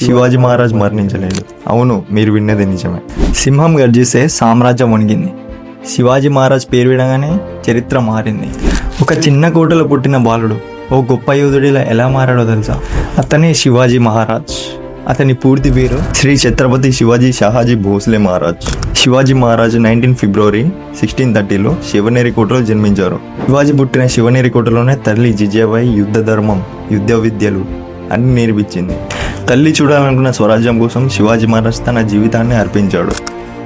శివాజీ మహారాజ్ మరణించలేడు. అవును, మీరు విన్నది నిజమే. సింహం గర్జిస్తే సామ్రాజ్యం వణిగింది. శివాజీ మహారాజ్ పేరు వినగానే చరిత్ర మారింది. ఒక చిన్న కోటలో పుట్టిన బాలుడు ఓ గొప్ప యోధుడిలా ఎలా మారాడో తెలుసా? అతనే శివాజీ మహారాజ్. అతని పూర్తి పేరు శ్రీ ఛత్రపతి శివాజీ షాహాజీ భోస్లే మహారాజ్. శివాజీ మహారాజ్ 19 ఫిబ్రవరి 1630లో శివనేరికోటలో జన్మించారు. శివాజీ పుట్టిన శివనేరికోటలోనే తల్లి జిజాబాయి యుద్ధ ధర్మం, యుద్ధ విద్యలు అన్ని నేర్పించింది. తల్లి చూడాలనుకున్న స్వరాజ్యం కోసం శివాజీ మహారాజ్ తన జీవితాన్ని అర్పించాడు.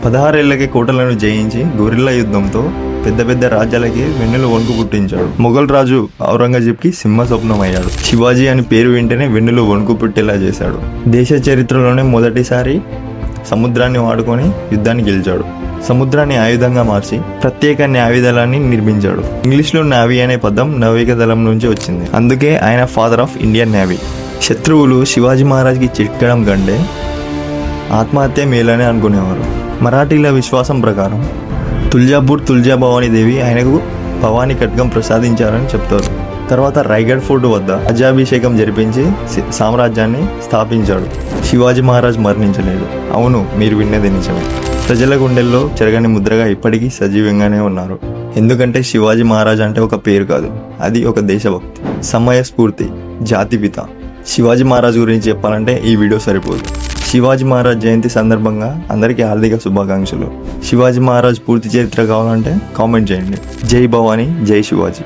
16 ఏళ్లకే కోటలను జయించి గొరిల్లా యుద్ధంతో పెద్ద పెద్ద రాజ్యాలకి వెన్నులు వణుకు పుట్టించాడు. మొఘల్ రాజు ఔరంగజేబ్కి సింహ స్వప్నం అయ్యాడు. శివాజీ అని పేరు వింటేనే వెన్నులు వణుకు పుట్టేలా చేశాడు. దేశ చరిత్రలోనే మొదటిసారి సముద్రాన్ని వాడుకొని యుద్ధాన్ని గెలిచాడు. సముద్రాన్ని ఆయుధంగా మార్చి ప్రత్యేక న్యాయదళాన్ని నిర్మించాడు. ఇంగ్లీష్లో నావీ అనే పదం నౌవిక దళం నుంచి వచ్చింది. అందుకే ఆయన ఫాదర్ ఆఫ్ ఇండియన్ నేవీ. శత్రువులు శివాజీ మహారాజ్కి చిక్కడం కంటే ఆత్మహత్య మేలని అనుకునేవారు. మరాఠీల విశ్వాసం ప్రకారం తుల్జాపూర్ తుల్జా భవానీ దేవి ఆయనకు భవానీ ఖడ్గం ప్రసాదించారని చెప్తారు. తర్వాత రైగఢ్ ఫోర్ట్ వద్ద రాజ్యాభిషేకం జరిపించి సామ్రాజ్యాన్ని స్థాపించాడు. శివాజీ మహారాజ్ మరణించలేడు. అవును, మీరు విన్నది నిజమే. ప్రజల గుండెల్లో చెరగని ముద్రగా ఇప్పటికీ సజీవంగానే ఉన్నారు. ఎందుకంటే శివాజీ మహారాజ్ అంటే ఒక పేరు కాదు, అది ఒక దేశభక్తి, సమయస్ఫూర్తి, జాతిపిత. శివాజీ మహారాజ్ గురించి చెప్పాలంటే ఈ వీడియో సరిపోదు. శివాజీ మహారాజ్ జయంతి సందర్భంగా అందరికీ హార్దిక శుభాకాంక్షలు. శివాజీ మహారాజ్ పూర్తి చరిత్ర కావాలంటే కామెంట్ చేయండి. జై భవానీ, జై శివాజీ.